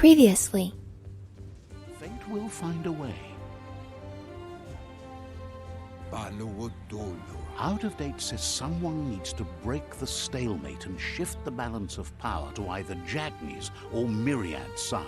Previously. Fate will find a way. Out of Date says someone needs to break the stalemate and shift the balance of power to either Jagni's or Myriad's side.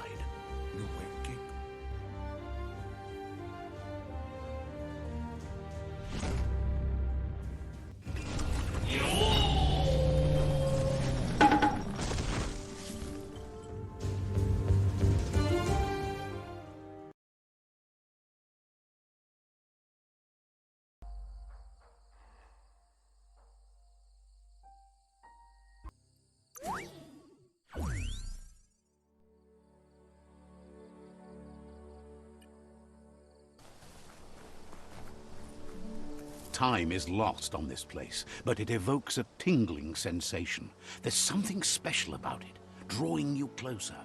Time is lost on this place, but it evokes a tingling sensation. There's something special about it, drawing you closer.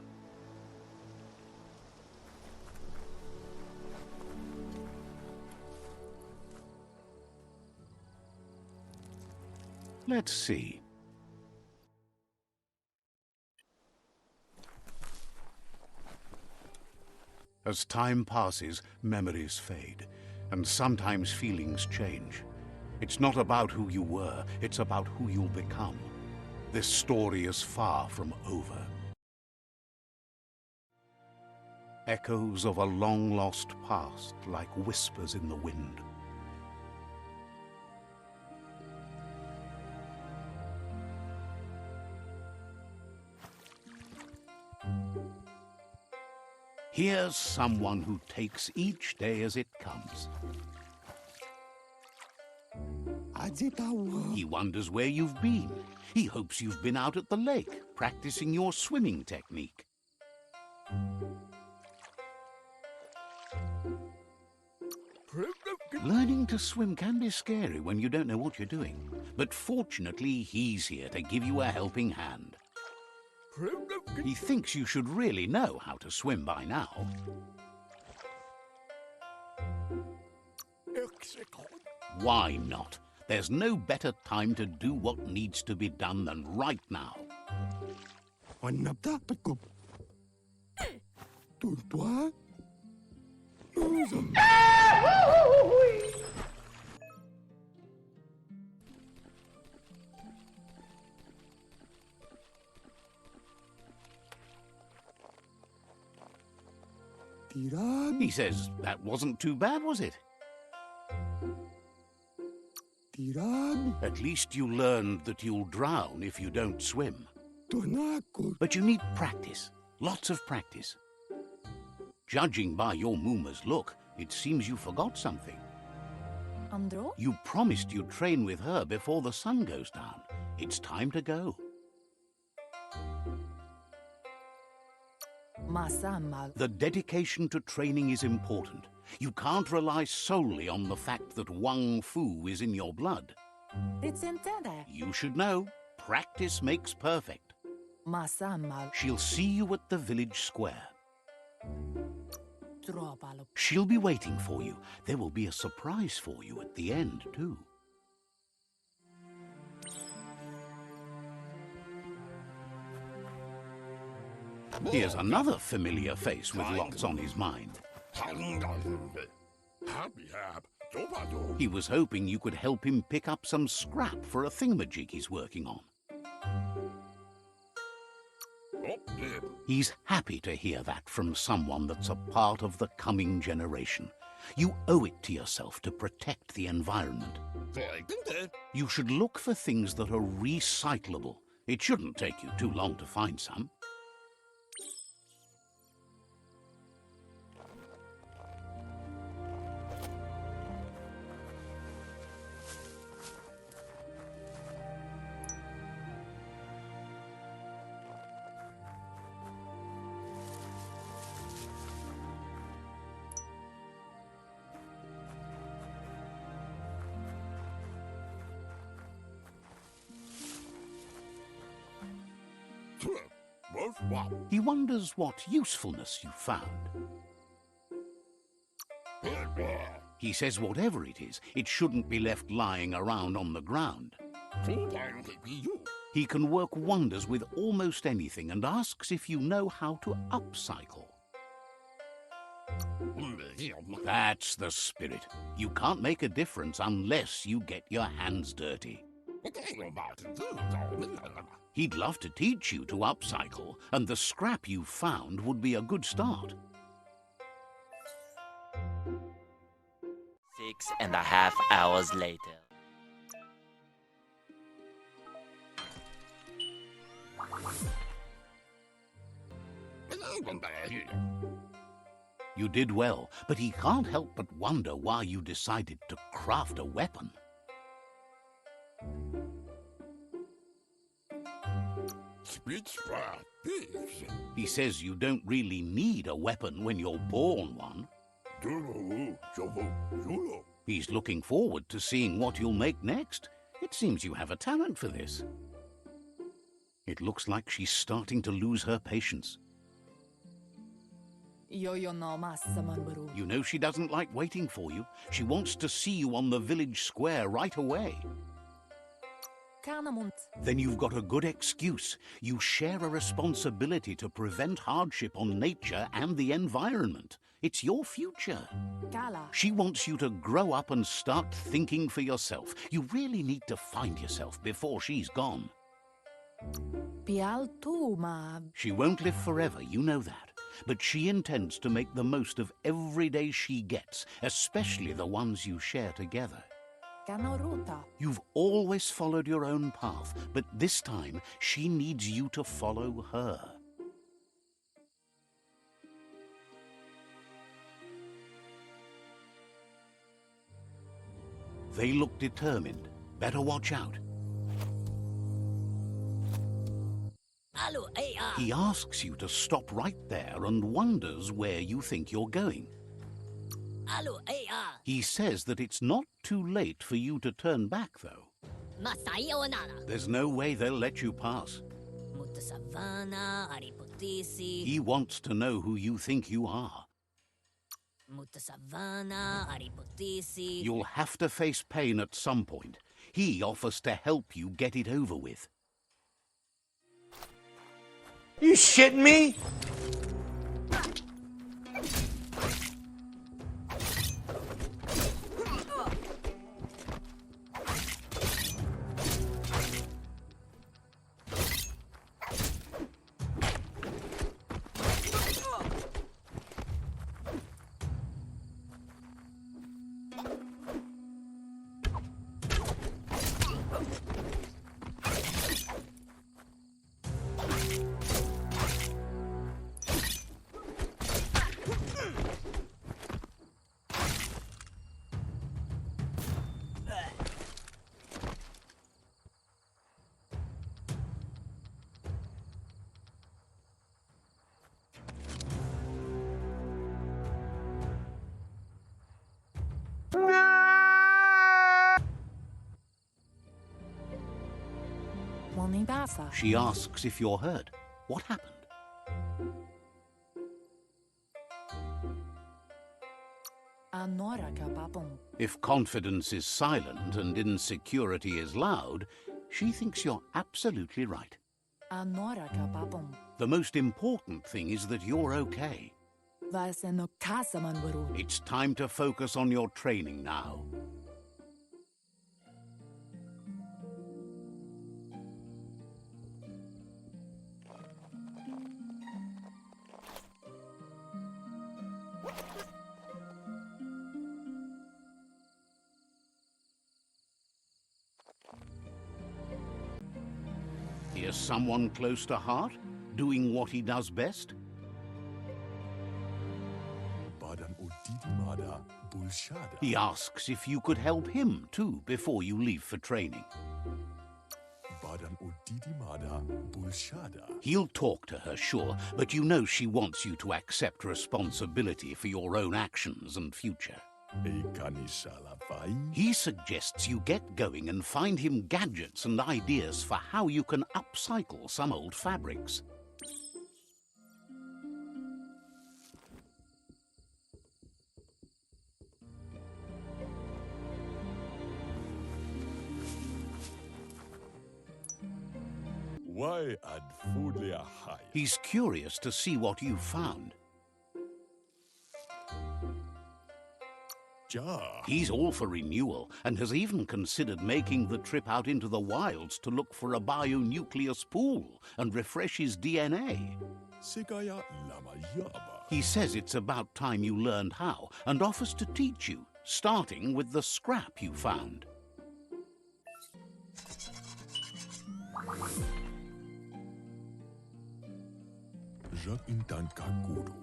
Let's see. As time passes, memories fade, and sometimes feelings change. It's not about who you were, it's about who you'll become. This story is far from over. Echoes of a long-lost past, like whispers in the wind. Here's someone who takes each day as it comes. He wonders where you've been. He hopes you've been out at the lake, practicing your swimming technique. Learning to swim can be scary when you don't know what you're doing, but fortunately he's here to give you a helping hand. He thinks you should really know how to swim by now. Why not? There's no better time to do what needs to be done than right now. He says, that wasn't too bad, was it? At least you learned that you'll drown if you don't swim. But you need practice, lots of practice. Judging by your mooma's look, it seems you forgot something. Andro? You promised you'd train with her before the sun goes down. It's time to go. The dedication to training is important. You can't rely solely on the fact that Wang Fu is in your blood. You should know, practice makes perfect. She'll see you at the village square. She'll be waiting for you. There will be a surprise for you at the end, too. Here's another familiar face with lots on his mind. He was hoping you could help him pick up some scrap for a thingamajig he's working on. He's happy to hear that from someone that's a part of the coming generation. You owe it to yourself to protect the environment. You should look for things that are recyclable. It shouldn't take you too long to find some. He wonders what usefulness you found. He says whatever it is, it shouldn't be left lying around on the ground. He can work wonders with almost anything and asks if you know how to upcycle. That's the spirit. You can't make a difference unless you get your hands dirty. He'd love to teach you to upcycle, and the scrap you found would be a good start. 6.5 hours later. You did well, but he can't help but wonder why you decided to craft a weapon. He says you don't really need a weapon when you're born one. He's looking forward to seeing what you'll make next. It seems you have a talent for this. It looks like she's starting to lose her patience. You know she doesn't like waiting for you. She wants to see you on the village square right away. Then you've got a good excuse. You share a responsibility to prevent hardship on nature and the environment. It's your future. She wants you to grow up and start thinking for yourself. You really need to find yourself before she's gone. She won't live forever, you know that. But she intends to make the most of every day she gets, especially the ones you share together. You've always followed your own path, but this time she needs you to follow her. They look determined. Better watch out. He asks you to stop right there and wonders where you think you're going. He says that it's not too late for you to turn back, though. There's no way they'll let you pass. He wants to know who you think you are. You'll have to face pain at some point. He offers to help you get it over with. You shitting me? She asks if you're hurt. What happened? If confidence is silent and insecurity is loud, she thinks you're absolutely right. The most important thing is that you're okay. It's time to focus on your training now. Here's someone close to heart, doing what he does best. He asks if you could help him too before you leave for training. He'll talk to her, sure, but you know she wants you to accept responsibility for your own actions and future. He suggests you get going and find him gadgets and ideas for how you can upcycle some old fabrics. Why add food high? He's curious to see what you've found. Ja. He's all for renewal and has even considered making the trip out into the wilds to look for a bionucleus pool and refresh his DNA. Sigaya lama yaba. He says it's about time you learned how and offers to teach you, starting with the scrap you found. Jak intan kakuru.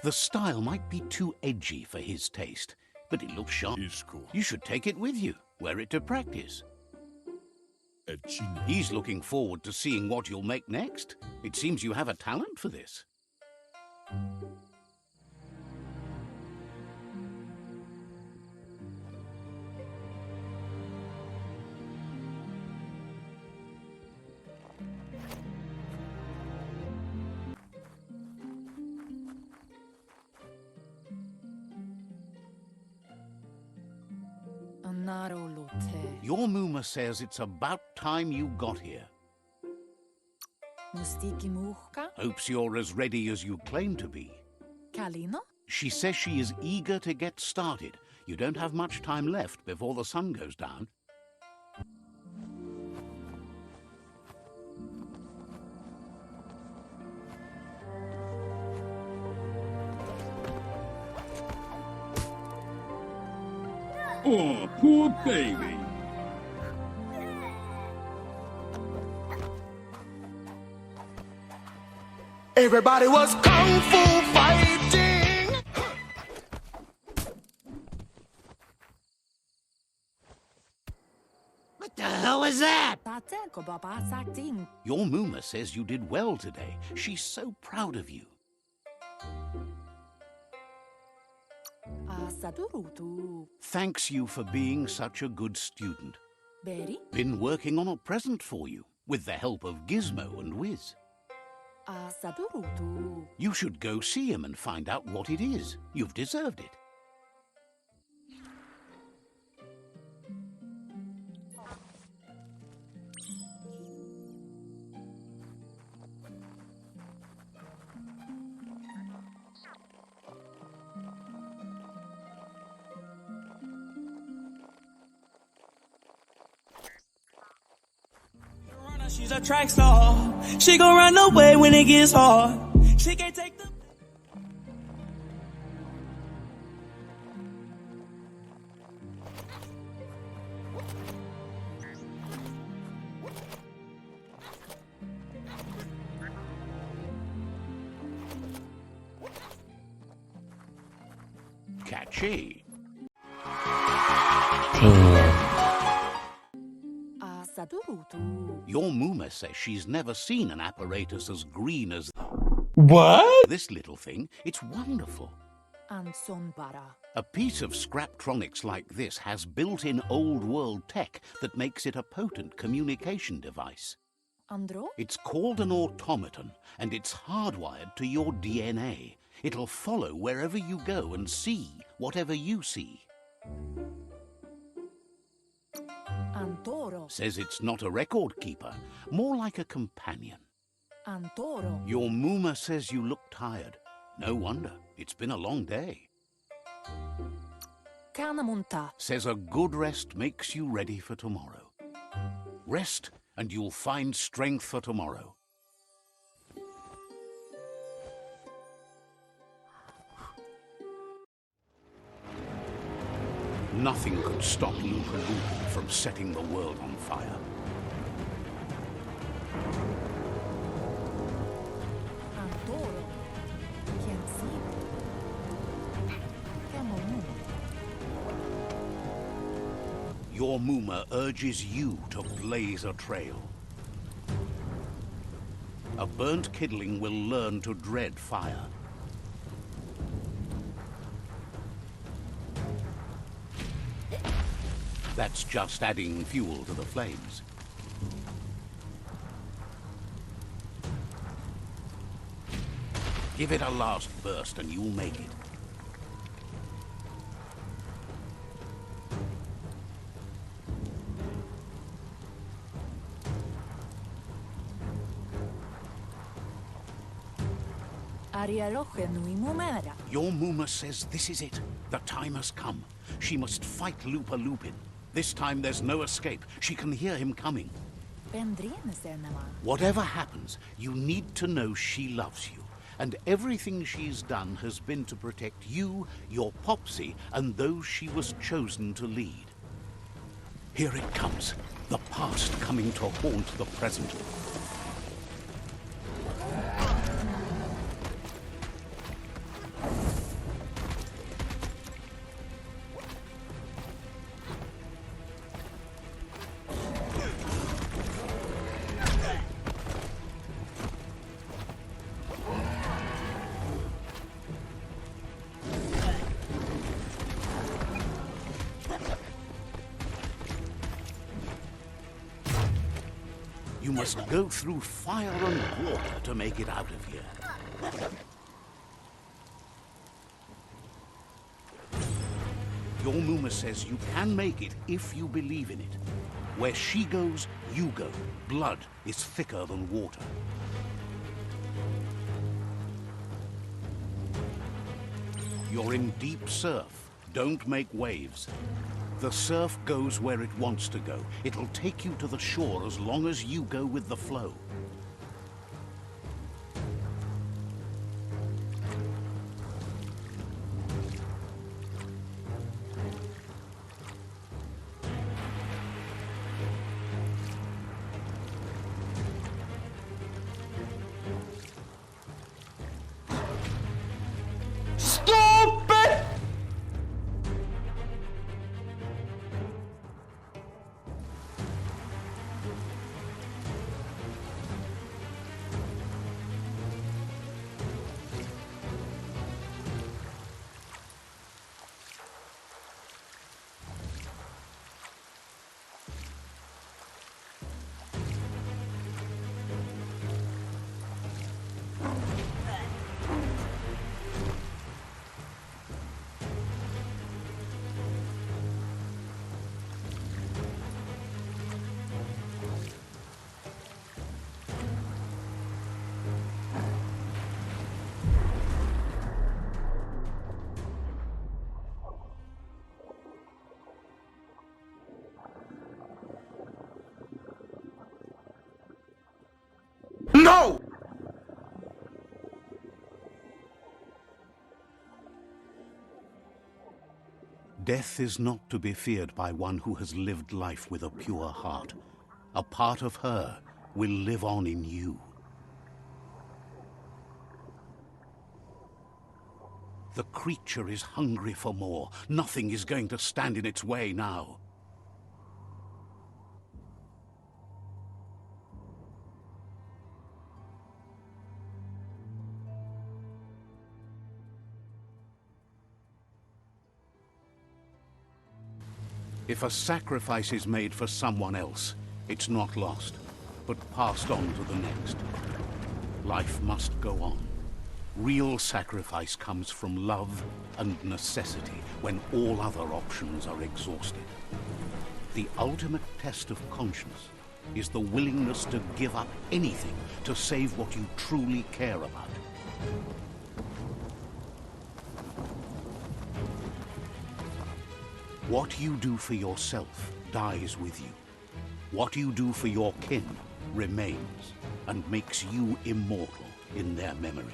The style might be too edgy for his taste, but it looks sharp. Isku. You should take it with you, wear it to practice. Echine. He's looking forward to seeing what you'll make next. It seems you have a talent for this. Your mooma says it's about time you got here. Hopes you're as ready as you claim to be. Kalino? She says she is eager to get started. You don't have much time left before the sun goes down. Oh, poor baby. Everybody was kung fu fighting. What the hell was that? Your mooma says you did well today. She's so proud of you. Thanks you for being such a good student. Been working on a present for you, with the help of Gizmo and Wiz. You should go see him and find out what it is. You've deserved it. She's a track star. She gon' run away when it gets hard. She can't take the... Catchy. Your mooma says she's never seen an apparatus as green as What? this little thing. It's wonderful. A piece of Scraptronics like this has built-in old-world tech that makes it a potent communication device. It's called an automaton, and it's hardwired to your DNA. It'll follow wherever you go and see whatever you see. Says it's not a record keeper, more like a companion. Your mooma says you look tired. No wonder, it's been a long day. Says a good rest makes you ready for tomorrow. Rest and you'll find strength for tomorrow. Nothing could stop Luka Luka from setting the world on fire. Your mooma urges you to blaze a trail. A burnt kidling will learn to dread fire. That's just adding fuel to the flames. Give it a last burst and you'll make it. Your mooma says this is it. The time has come. She must fight Lupa Lupin. This time there's no escape. She can hear him coming. Whatever happens, you need to know she loves you. And everything she's done has been to protect you, your Popsy, and those she was chosen to lead. Here it comes. The past coming to haunt the present. You must go through fire and water to make it out of here. Your mooma says you can make it if you believe in it. Where she goes, you go. Blood is thicker than water. You're in deep surf. Don't make waves. The surf goes where it wants to go. It'll take you to the shore as long as you go with the flow. No! Death is not to be feared by one who has lived life with a pure heart. A part of her will live on in you. The creature is hungry for more. Nothing is going to stand in its way now. If a sacrifice is made for someone else, it's not lost, but passed on to the next. Life must go on. Real sacrifice comes from love and necessity when all other options are exhausted. The ultimate test of conscience is the willingness to give up anything to save what you truly care about. What you do for yourself dies with you. What you do for your kin remains and makes you immortal in their memory.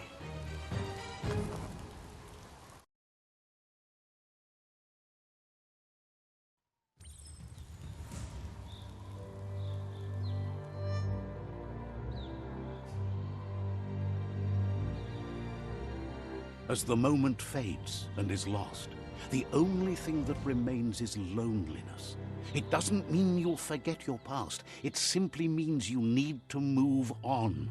As the moment fades and is lost, the only thing that remains is loneliness. It doesn't mean you'll forget your past. It simply means you need to move on.